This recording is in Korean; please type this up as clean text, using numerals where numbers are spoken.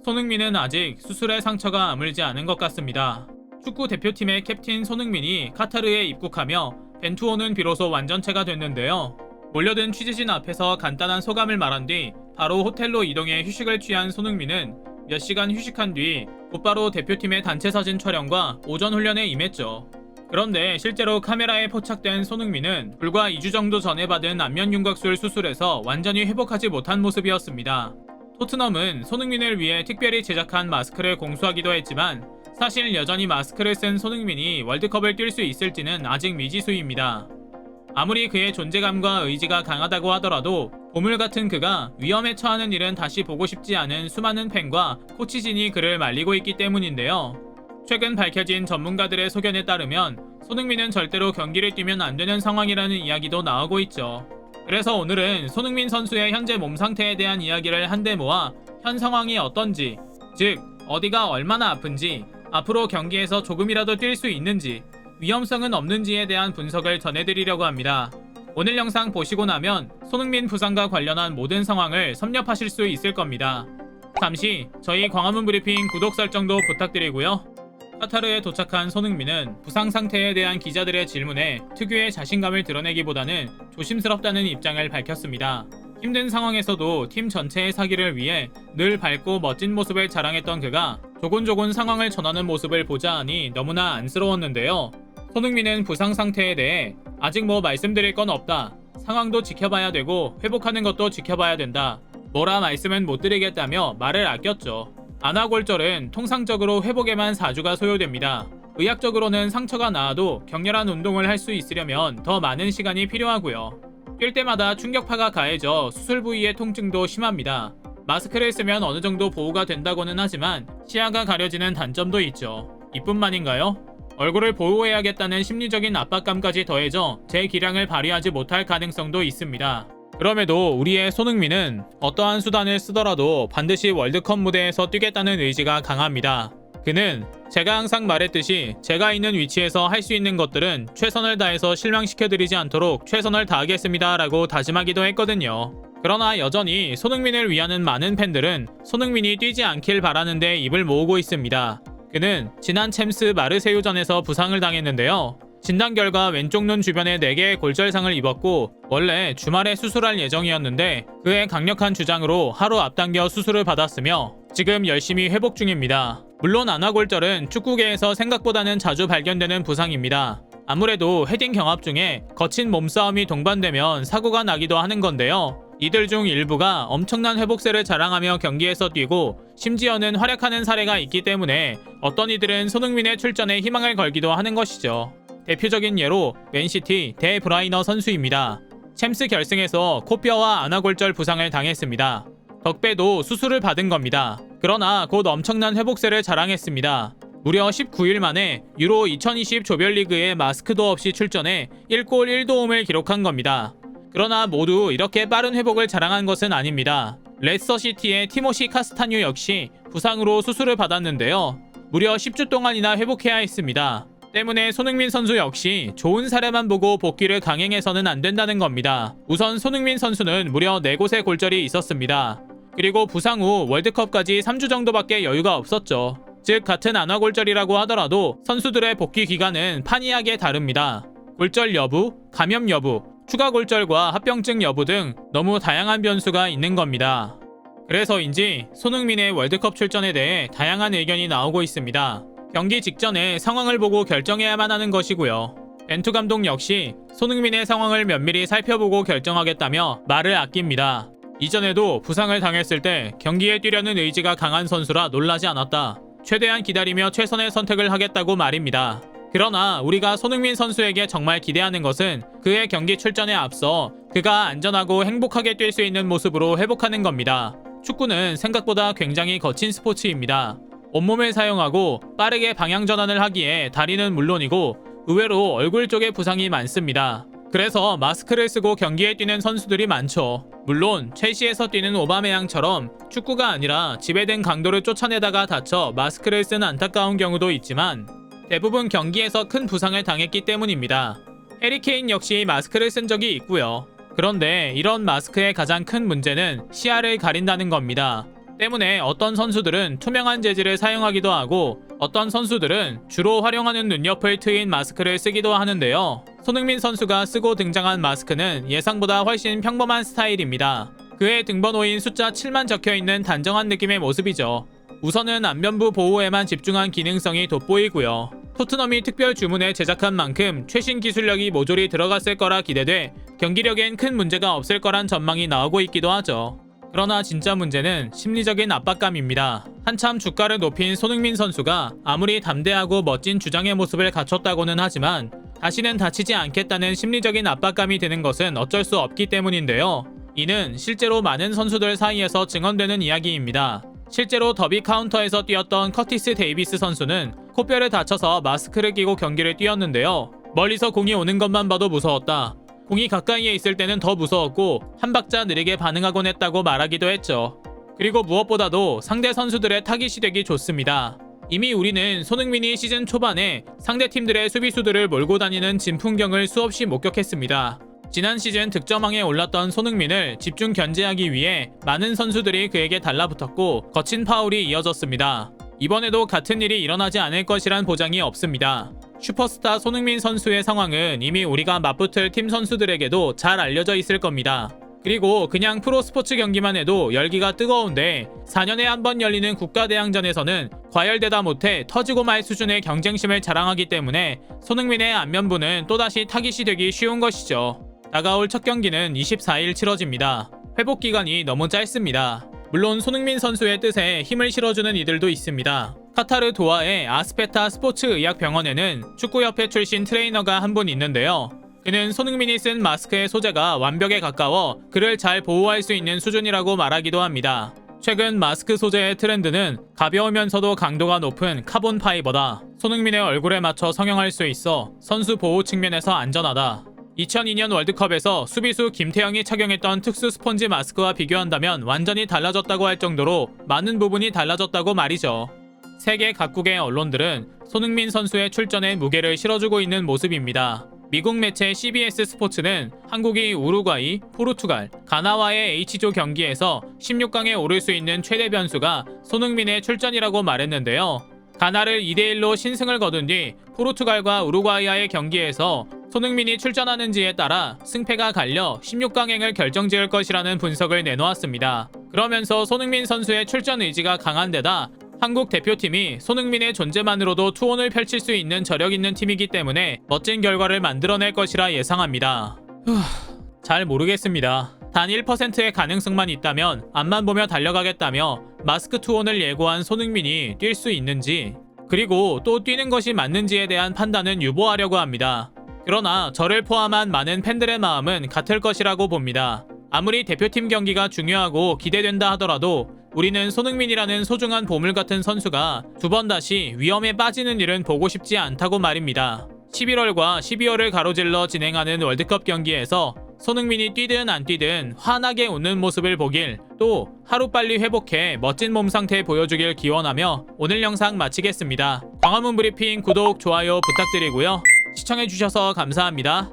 손흥민은 아직 수술의 상처가 아물지 않은 것 같습니다. 축구 대표팀의 캡틴 손흥민이 카타르에 입국하며 벤투호는 비로소 완전체가 됐는데요. 몰려든 취재진 앞에서 간단한 소감을 말한 뒤 바로 호텔로 이동해 휴식을 취한 손흥민은 몇 시간 휴식한 뒤 곧바로 대표팀의 단체 사진 촬영과 오전 훈련에 임했죠. 그런데 실제로 카메라에 포착된 손흥민은 불과 2주 정도 전에 받은 안면 윤곽술 수술에서 완전히 회복하지 못한 모습이었습니다. 토트넘은 손흥민을 위해 특별히 제작한 마스크를 공수하기도 했지만 사실 여전히 마스크를 쓴 손흥민이 월드컵을 뛸 수 있을지는 아직 미지수입니다. 아무리 그의 존재감과 의지가 강하다고 하더라도 보물 같은 그가 위험에 처하는 일은 다시 보고 싶지 않은 수많은 팬과 코치진이 그를 말리고 있기 때문인데요. 최근 밝혀진 전문가들의 소견에 따르면 손흥민은 절대로 경기를 뛰면 안 되는 상황이라는 이야기도 나오고 있죠. 그래서 오늘은 손흥민 선수의 현재 몸 상태에 대한 이야기를 한데 모아 현 상황이 어떤지, 즉 어디가 얼마나 아픈지, 앞으로 경기에서 조금이라도 뛸 수 있는지, 위험성은 없는지에 대한 분석을 전해드리려고 합니다. 오늘 영상 보시고 나면 손흥민 부상과 관련한 모든 상황을 섭렵하실 수 있을 겁니다. 잠시 저희 광화문 브리핑 구독 설정도 부탁드리고요. 카타르에 도착한 손흥민은 부상 상태에 대한 기자들의 질문에 특유의 자신감을 드러내기보다는 조심스럽다는 입장을 밝혔습니다. 힘든 상황에서도 팀 전체의 사기를 위해 늘 밝고 멋진 모습을 자랑했던 그가 조곤조곤 상황을 전하는 모습을 보자 하니 너무나 안쓰러웠는데요. 손흥민은 부상 상태에 대해 아직 뭐 말씀드릴 건 없다. 상황도 지켜봐야 되고 회복하는 것도 지켜봐야 된다. 뭐라 말씀은 못 드리겠다며 말을 아꼈죠. 안아골절은 통상적으로 회복에만 4주가 소요됩니다. 의학적으로는 상처가 나아도 격렬한 운동을 할 수 있으려면 더 많은 시간이 필요하고요. 뛸 때마다 충격파가 가해져 수술 부위의 통증도 심합니다. 마스크를 쓰면 어느 정도 보호가 된다고는 하지만 시야가 가려지는 단점도 있죠. 이뿐만인가요? 얼굴을 보호해야겠다는 심리적인 압박감까지 더해져 제 기량을 발휘하지 못할 가능성도 있습니다. 그럼에도 우리의 손흥민은 어떠한 수단을 쓰더라도 반드시 월드컵 무대에서 뛰겠다는 의지가 강합니다. 그는 제가 항상 말했듯이 제가 있는 위치에서 할 수 있는 것들은 최선을 다해서 실망시켜드리지 않도록 최선을 다하겠습니다 라고 다짐하기도 했거든요. 그러나 여전히 손흥민을 위하는 많은 팬들은 손흥민이 뛰지 않길 바라는데 입을 모으고 있습니다. 그는 지난 챔스 마르세유전에서 부상을 당했는데요. 진단 결과 왼쪽 눈 주변에 4개의 골절상을 입었고 원래 주말에 수술할 예정이었는데 그의 강력한 주장으로 하루 앞당겨 수술을 받았으며 지금 열심히 회복 중입니다. 물론 안아골절은 축구계에서 생각보다는 자주 발견되는 부상입니다. 아무래도 헤딩 경합 중에 거친 몸싸움이 동반되면 사고가 나기도 하는 건데요. 이들 중 일부가 엄청난 회복세를 자랑하며 경기에서 뛰고 심지어는 활약하는 사례가 있기 때문에 어떤 이들은 손흥민의 출전에 희망을 걸기도 하는 것이죠. 대표적인 예로 맨시티 데 브라이너 선수입니다. 챔스 결승에서 코뼈와 안아골절 부상을 당했습니다. 덕배도 수술을 받은 겁니다. 그러나 곧 엄청난 회복세를 자랑했습니다. 무려 19일 만에 유로 2020 조별리그에 마스크도 없이 출전해 1골 1도움을 기록한 겁니다. 그러나 모두 이렇게 빠른 회복을 자랑한 것은 아닙니다. 레스터시티의 티모시 카스타뉴 역시 부상으로 수술을 받았는데요. 무려 10주 동안이나 회복해야 했습니다. 때문에 손흥민 선수 역시 좋은 사례만 보고 복귀를 강행해서는 안 된다는 겁니다. 우선 손흥민 선수는 무려 4곳의 골절이 있었습니다. 그리고 부상 후 월드컵까지 3주 정도밖에 여유가 없었죠. 즉 같은 안아골절이라고 하더라도 선수들의 복귀 기간은 판이하게 다릅니다. 골절 여부, 감염 여부, 추가 골절과 합병증 여부 등 너무 다양한 변수가 있는 겁니다. 그래서인지 손흥민의 월드컵 출전에 대해 다양한 의견이 나오고 있습니다. 경기 직전에 상황을 보고 결정해야만 하는 것이고요. 벤투 감독 역시 손흥민의 상황을 면밀히 살펴보고 결정하겠다며 말을 아낍니다. 이전에도 부상을 당했을 때 경기에 뛰려는 의지가 강한 선수라 놀라지 않았다. 최대한 기다리며 최선의 선택을 하겠다고 말입니다. 그러나 우리가 손흥민 선수에게 정말 기대하는 것은 그의 경기 출전에 앞서 그가 안전하고 행복하게 뛸 수 있는 모습으로 회복하는 겁니다. 축구는 생각보다 굉장히 거친 스포츠입니다. 온몸을 사용하고 빠르게 방향 전환을 하기에 다리는 물론이고 의외로 얼굴 쪽에 부상이 많습니다. 그래서 마스크를 쓰고 경기에 뛰는 선수들이 많죠. 물론 첼시에서 뛰는 오바메양처럼 축구가 아니라 지배된 강도를 쫓아내다가 다쳐 마스크를 쓴 안타까운 경우도 있지만 대부분 경기에서 큰 부상을 당했기 때문입니다. 해리 케인 역시 마스크를 쓴 적이 있고요. 그런데 이런 마스크의 가장 큰 문제는 시야를 가린다는 겁니다. 때문에 어떤 선수들은 투명한 재질을 사용하기도 하고 어떤 선수들은 주로 활용하는 눈옆을 트인 마스크를 쓰기도 하는데요. 손흥민 선수가 쓰고 등장한 마스크는 예상보다 훨씬 평범한 스타일입니다. 그의 등번호인 숫자 7만 적혀있는 단정한 느낌의 모습이죠. 우선은 안면부 보호에만 집중한 기능성이 돋보이고요. 토트넘이 특별 주문에 제작한 만큼 최신 기술력이 모조리 들어갔을 거라 기대돼 경기력엔 큰 문제가 없을 거란 전망이 나오고 있기도 하죠. 그러나 진짜 문제는 심리적인 압박감입니다. 한참 주가를 높인 손흥민 선수가 아무리 담대하고 멋진 주장의 모습을 갖췄다고는 하지만 다시는 다치지 않겠다는 심리적인 압박감이 드는 것은 어쩔 수 없기 때문인데요. 이는 실제로 많은 선수들 사이에서 증언되는 이야기입니다. 실제로 더비 카운터에서 뛰었던 커티스 데이비스 선수는 코뼈를 다쳐서 마스크를 끼고 경기를 뛰었는데요. 멀리서 공이 오는 것만 봐도 무서웠다. 공이 가까이에 있을 때는 더 무서웠고 한 박자 느리게 반응하곤 했다고 말하기도 했죠. 그리고 무엇보다도 상대 선수들의 타깃이 되기 좋습니다. 이미 우리는 손흥민이 시즌 초반에 상대 팀들의 수비수들을 몰고 다니는 진풍경을 수없이 목격했습니다. 지난 시즌 득점왕에 올랐던 손흥민을 집중 견제하기 위해 많은 선수들이 그에게 달라붙었고 거친 파울이 이어졌습니다. 이번에도 같은 일이 일어나지 않을 것이란 보장이 없습니다. 슈퍼스타 손흥민 선수의 상황은 이미 우리가 맞붙을 팀 선수들에게도 잘 알려져 있을 겁니다. 그리고 그냥 프로스포츠 경기만 해도 열기가 뜨거운데 4년에 한 번 열리는 국가대항전에서는 과열되다 못해 터지고 말 수준의 경쟁심을 자랑하기 때문에 손흥민의 안면부는 또다시 타깃이 되기 쉬운 것이죠. 다가올 첫 경기는 24일 치러집니다. 회복 기간이 너무 짧습니다. 물론 손흥민 선수의 뜻에 힘을 실어주는 이들도 있습니다. 카타르 도하의 아스페타 스포츠의학병원에는 축구협회 출신 트레이너가 한 분 있는데요. 그는 손흥민이 쓴 마스크의 소재가 완벽에 가까워 그를 잘 보호할 수 있는 수준이라고 말하기도 합니다. 최근 마스크 소재의 트렌드는 가벼우면서도 강도가 높은 카본 파이버다. 손흥민의 얼굴에 맞춰 성형할 수 있어 선수 보호 측면에서 안전하다. 2002년 월드컵에서 수비수 김태형이 착용했던 특수 스펀지 마스크와 비교한다면 완전히 달라졌다고 할 정도로 많은 부분이 달라졌다고 말이죠. 세계 각국의 언론들은 손흥민 선수의 출전에 무게를 실어주고 있는 모습입니다. 미국 매체 CBS 스포츠는 한국이 우루과이, 포르투갈, 가나와의 H조 경기에서 16강에 오를 수 있는 최대 변수가 손흥민의 출전이라고 말했는데요. 가나를 2대1로 신승을 거둔 뒤 포르투갈과 우루과이와의 경기에서 손흥민이 출전하는지에 따라 승패가 갈려 16강행을 결정지을 것이라는 분석을 내놓았습니다. 그러면서 손흥민 선수의 출전 의지가 강한 데다 한국 대표팀이 손흥민의 존재만으로도 투혼을 펼칠 수 있는 저력 있는 팀이기 때문에 멋진 결과를 만들어낼 것이라 예상합니다. 잘 모르겠습니다. 단 1%의 가능성만 있다면 앞만 보며 달려가겠다며 마스크 투혼을 예고한 손흥민이 뛸 수 있는지 그리고 또 뛰는 것이 맞는지에 대한 판단은 유보하려고 합니다. 그러나 저를 포함한 많은 팬들의 마음은 같을 것이라고 봅니다. 아무리 대표팀 경기가 중요하고 기대된다 하더라도 우리는 손흥민이라는 소중한 보물 같은 선수가 두 번 다시 위험에 빠지는 일은 보고 싶지 않다고 말입니다. 11월과 12월을 가로질러 진행하는 월드컵 경기에서 손흥민이 뛰든 안 뛰든 환하게 웃는 모습을 보길 또 하루빨리 회복해 멋진 몸 상태 보여주길 기원하며 오늘 영상 마치겠습니다. 광화문 브리핑 구독, 좋아요 부탁드리고요. 시청해주셔서 감사합니다.